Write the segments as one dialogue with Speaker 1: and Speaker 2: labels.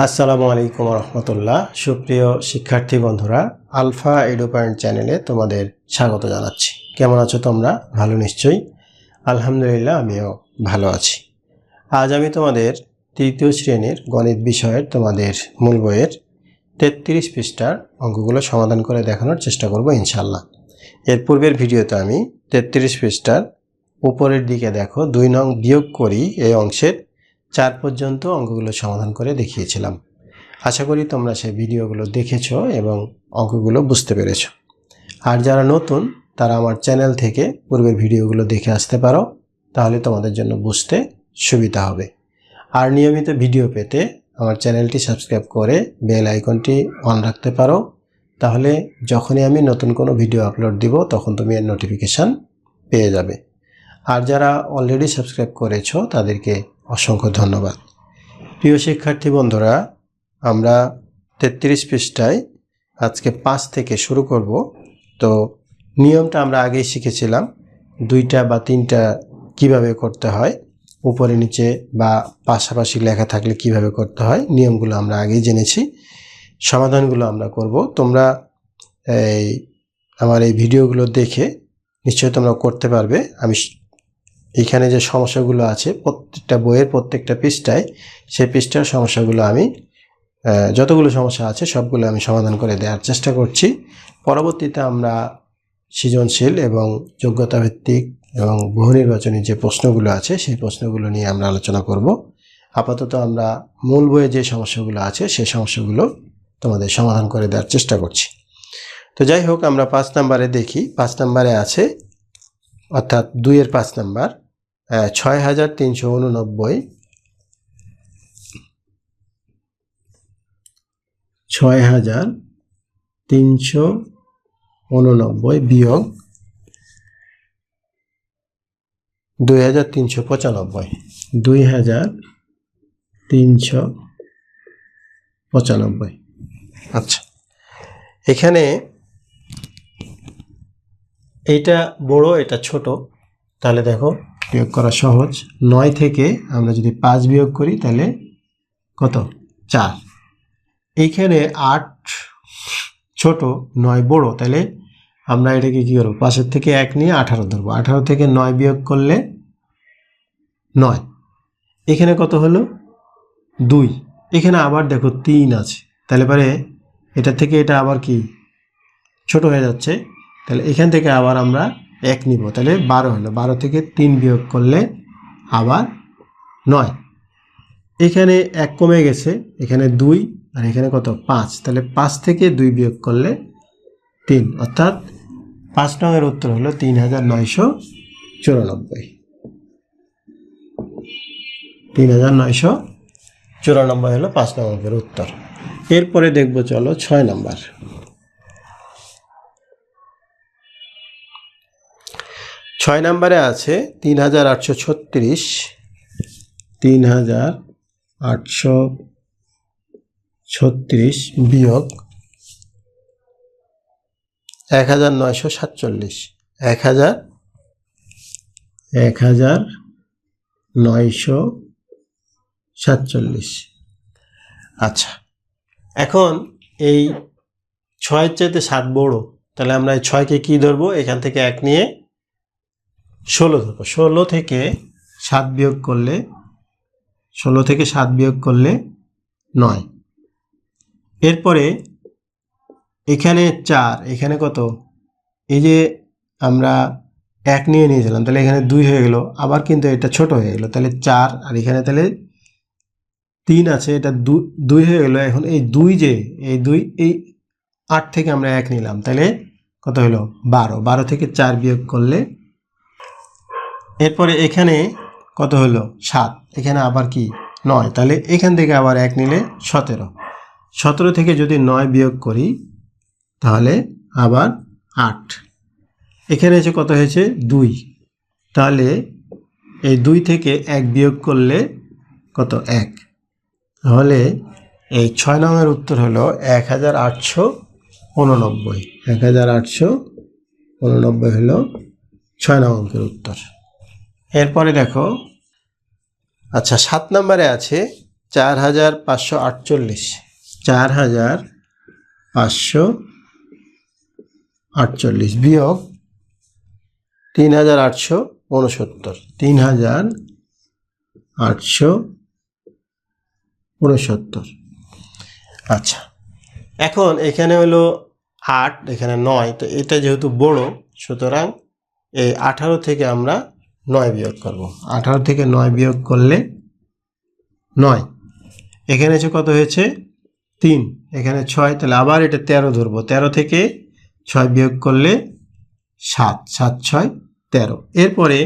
Speaker 1: আসসালামু আলাইকুম রহমতুল্লাহ। সুপ্রিয় শিক্ষার্থী বন্ধুরা, আলফা এডু পয়েন্ট চ্যানেলে তোমাদের স্বাগত জানাচ্ছি। কেমন আছো তোমরা? ভালো নিশ্চয়ই। আলহামদুলিল্লাহ, আমিও ভালো আছি। আজ আমি তোমাদের তৃতীয় শ্রেণীর গণিত বিষয়ের তোমাদের মূল বইয়ের 33 পৃষ্ঠার অঙ্কগুলো সমাধান করে দেখানোর চেষ্টা করব ইনশাল্লাহ। এর পূর্বের ভিডিওতে আমি 33 পৃষ্ঠার উপরের দিকে দেখো 2 নং বিয়োগ করি এই অংশের 4 পর্যন্ত অঙ্কগুলো সমাধান করে দেখিয়েছিলাম। আশা করি তোমরা সেই ভিডিওগুলো দেখেছো এবং অঙ্কগুলো বুঝতে পেরেছো। আর যারা নতুন তারা আমার চ্যানেল থেকে পূর্বের ভিডিওগুলো দেখে আসতে পারো, তাহলে তোমাদের জন্য বুঝতে সুবিধা হবে। আর নিয়মিত ভিডিও পেতে আমার চ্যানেলটি সাবস্ক্রাইব করে বেল আইকনটি অন রাখতে পারো, তাহলে যখনই আমি নতুন কোনো ভিডিও আপলোড দিব তখন তুমি এর নোটিফিকেশান পেয়ে যাবে। আর যারা অলরেডি সাবস্ক্রাইব করেছো তাদেরকে অসংখ্য ধন্যবাদ। প্রিয় শিক্ষার্থী বন্ধুরা, আমরা 33 পৃষ্ঠায় আজকে 5 থেকে শুরু করব। তো নিয়মটা আমরা আগেই শিখেছিলাম, 2টা বা 3টা কিভাবে করতে হয়, উপরে নিচে বা পাশাপাশি লেখা থাকলে কিভাবে করতে হয়, নিয়মগুলো আমরা আগেই জেনেছি। সমাধানগুলো আমরা করব। তোমরা আমার এই ভিডিওগুলো দেখে নিশ্চয়ই তোমরা করতে পারবে। আমি এখানে যে সমস্যাগুলো আছে প্রত্যেকটা বইয়ের প্রত্যেকটা পৃষ্ঠায়, সেই পৃষ্ঠার সমস্যাগুলো আমি যতগুলো সমস্যা আছে সবগুলো আমি সমাধান করে দেওয়ার চেষ্টা করছি। পরবর্তীতে আমরা সৃজনশীল এবং যোগ্যতা ভিত্তিক এবং বহু নির্বাচনী যে প্রশ্নগুলো আছে সেই প্রশ্নগুলো নিয়ে আমরা আলোচনা করব। আপাতত আমরা মূল বইয়ে যে সমস্যাগুলো আছে সেই সমস্যাগুলো তোমাদের সমাধান করে দেওয়ার চেষ্টা করছি। তো যাই হোক, আমরা 5 নম্বরে দেখি। 5 নম্বরে আছে, অর্থাৎ 2-এর 5 নম্বর, 6389 6389 বিয়োগ 2395 2395। আচ্ছা, এখানে এইটা বড় এটা ছোট, তাহলে দেখো বিয়োগ করা সহজ। 9 থেকে আমরা যদি 5 বিয়োগ করি তাহলে কত? 4। এইখানে 8 ছোট, 9 বড়, তাহলে আমরা এটাকে কী করবো? পাশের থেকে 1 নিয়ে 18 ধরবো। 18 থেকে 9 বিয়োগ করলে 9। এখানে কত হলো? 2। এখানে আবার দেখো 3 আছে, তাহলে পরে এটা থেকে এটা আবার কি ছোট হয়ে যাচ্ছে, তাহলে এখান থেকে আবার আমরা 1 নিব, তাহলে 12 হলো। 12 থেকে 3 বিয়োগ করলে আবার 9। এখানে 1 কমে গেছে, এখানে 2 আর এখানে কত? 5, তাহলে 5 থেকে 2 বিয়োগ করলে 3, অর্থাৎ 5 নংয়ের উত্তর হলো 3994। 3994 হলো 5 নং অঙ্কের উত্তর। এরপরে দেখব, চলো 6 নম্বর। 6 নম্বরে আছে 3836 3836 বিয়োগ 1947 1947। আচ্ছা, এখন এই 6-এর চাইতে 7 বড়, তাহলে আমরা এই 6কে কী ধরবো? এখান থেকে 1 নিয়ে 16 ধরবো। 16 থেকে 7 বিয়োগ করলে 9। এরপরে এখানে 4, এখানে কত? এই যে আমরা 1 নিয়ে নিয়েছিলাম, তাহলে এখানে 2 হয়ে গেল, আবার কিন্তু এটা ছোট হয়ে গেল, তাহলে 4, আর এখানে তাহলে 3 আছে, এটা 2 হয়ে গেল। এখন এই 2 যে এই 8 থেকে আমরা 1 নিলাম, তাহলে কত হলো? 12। 12 থেকে 4 বিয়োগ করলে, এরপরে এখানে কত হলো? 7, এখানে আবার কি? 9, তাহলে এখান থেকে আবার 1 নিলে 17। 17 থেকে যদি 9 বিয়োগ করি তাহলে আবার 8। এখানে এসে কত হয়েছে? 2, তাহলে এই 2 থেকে 1 বিয়োগ করলে কত? 1। তাহলে এই 6 নংয়ের উত্তর হলো 1889। 1889 হলো 6 নং অঙ্কের উত্তর। এরপরে দেখো, আচ্ছা 7 নম্বরে আছে 4548, 4548 বিয়োগ 3869, 3869। আচ্ছা, এখন এখানে হলো 8, এখানে 9, তো এটা যেহেতু বড়, সুতরাং এই 18 থেকে আমরা 9 বিয়োগ করব। 18 থেকে 9 বিয়োগ করলে 9, এখানে এসে কত হয়েছে 3, এখানে 6, তাহলে আবার এটা 13 ধরবো। 13 থেকে 6 বিয়োগ করলে 7, 7 6 13। এরপরে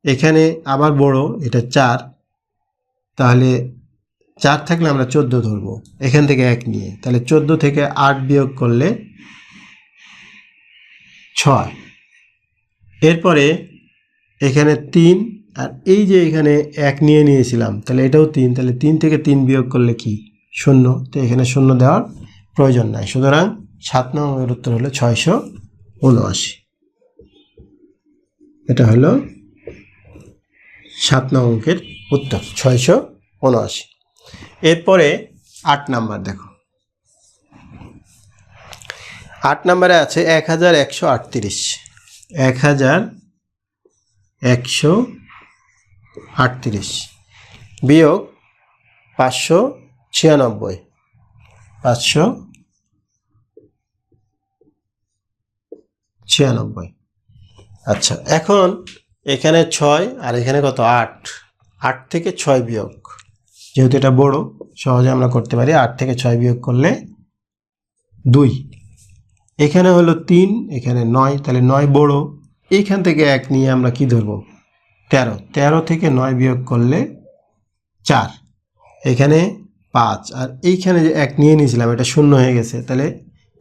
Speaker 1: এখানে আবার বড়, এটা 4, তাহলে 4 থাকলে আমরা 14 ধরবো, এখান থেকে 1 নিয়ে, তাহলে 14 থেকে 8 বিয়োগ করলে 6। এরপরে এখানে 3, আর এই যে এখানে 1 নিয়ে নিয়েছিলাম, তাহলে এটাও 3, তাহলে 3 থেকে 3 বিয়োগ করলে কি 0, তো এখানে 0 দেওয়ার প্রয়োজন নাই। সুতরাং 7 নম্বরের উত্তর হলো 679। এটা হলো 7 নং অঙ্কের উত্তর 679। এরপরে 8 নাম্বার দেখো। 8 নম্বরে আছে 1138, 1138 বিয়োগ 596, 596। আচ্ছা, এখন এখানে 6 আর এখানে কত 8, 8 থেকে 6 বিয়োগ, যেহেতু এটা বড় সহজে আমরা করতে পারি। 8 থেকে 6 বিয়োগ করলে 2, এখানে হলো 3, এখানে 9, তাহলে 9 বড়, এইখান থেকে 1 নিয়ে আমরা কি ধরবো 13, 13 থেকে 9 বিয়োগ করলে 4, এখানে 5, আর এইখানে যে 1 নিয়ে নিয়েছিলাম এটা 0 হয়ে গেছে, তাহলে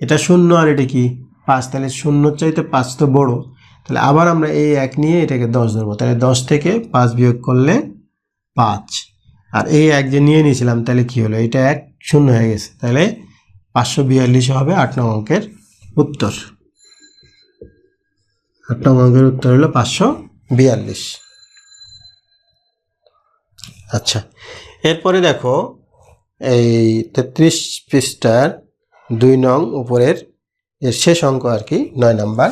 Speaker 1: এটা 0 আর এটা কি 5, তাহলে 0 চাইতে 5 তো বড়, তাহলে আবার আমরা এই 1 নিয়ে এটাকে 10 ধরবো, তাহলে 10 থেকে 5 বিয়োগ করলে 5, আর এই 1 যে নিয়ে নিয়েছিলাম তাহলে কি হলো, এটা 1 0 হয়ে গেছে, তাহলে 542 হবে 8 নং অঙ্কের উত্তর। 8 নং অঙ্কের উত্তর হলো 542। আচ্ছা, এরপরে দেখো এই 33 পৃষ্ঠার 2 নং উপরের এর শেষ অঙ্ক আর কি, 9 নাম্বার।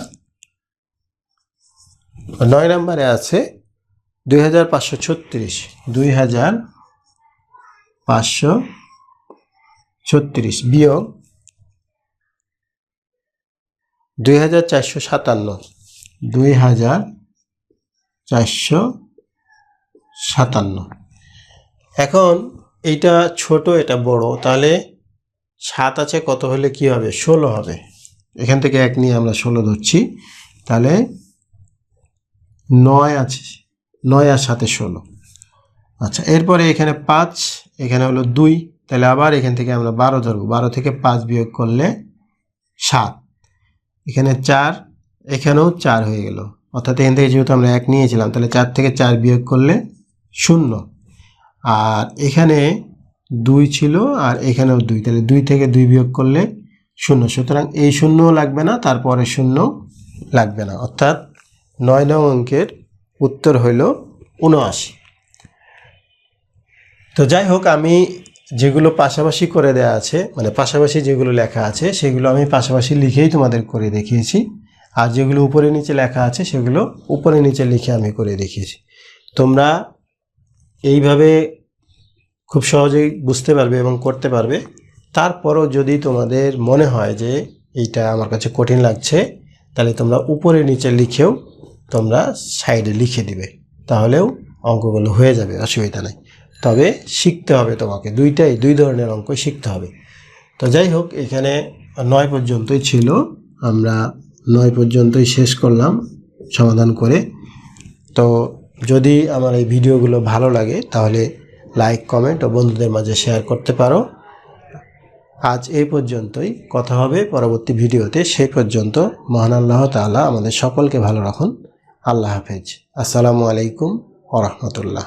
Speaker 1: 9 নাম্বারে আছে 2536, 2536 বিয়োগ 2457, 2457। এখন এইটা ছোট এটা বড়, তাহলে 7 আছে কত হলে কি হবে 16 হবে, এখান থেকে 1 নিয়ে আমরা 16 ধরছি, তাহলে 9 আছে, 9 আর 7 16। আচ্ছা, এরপরে এখানে 5, এখানে হলো 2, তাহলে আবার এখান থেকে আমরা 12 ধরবো, 12 থেকে 5 বিয়োগ করলে 7, এখানে 4, এখানেও 4 হয়ে গেল, অর্থাৎ এখান থেকে যেহেতু আমরা 1 নিয়েছিলাম, তাহলে 4 থেকে 4 বিয়োগ করলে 0, আর এখানে 2 ছিল আর এখানেও 2, তাহলে 2 থেকে 2 বিয়োগ করলে 0, সুতরাং এই 0 লাগবে না, তারপরে 0 লাগবে না, অর্থাৎ 9 নং অঙ্কের উত্তর হইল 79। তো যাই হোক, আমি যেগুলো পাশাপাশি করে দেয়া আছে, মানে পাশাপাশি যেগুলো লেখা আছে সেগুলো আমি পাশাপাশি লিখেই তোমাদের করে দেখিয়েছি, আর যেগুলো উপরে নিচে লেখা আছে সেগুলো উপরে নিচে লিখে আমি করে দেখিয়েছি। তোমরা এইভাবে খুব সহজেই বুঝতে পারবে এবং করতে পারবে। তারপরও যদি তোমাদের মনে হয় যে এইটা আমার কাছে কঠিন লাগছে, তাহলে তোমরা উপরে নিচে লিখেও তোমরা সাইডে লিখে দিবে, তাহলেও অঙ্কগুলো হয়ে যাবে, অসুবিধা নেই। তবে শিখতে হবে তোমাকে, দুই ধরনের অঙ্ক শিখতে হবে। তো যাই হোক, এখানে 9 পর্যন্তই ছিল, আমরা 9 পর্যন্তই শেষ করলাম সমাধান করে। তো যদি আমার এই ভিডিওগুলো ভালো লাগে তাহলে লাইক, কমেন্ট ও বন্ধুদের মাঝে শেয়ার করতে পারো। আজ এই পর্যন্তই, কথা হবে পরবর্তী ভিডিওতে। সেই পর্যন্ত মহান আল্লাহ তাআলা আমাদের সকলকে ভালো রাখুন। আল্লাহ হাফেজ। আসসালামু আলাইকুম ওয়া রাহমাতুল্লাহ।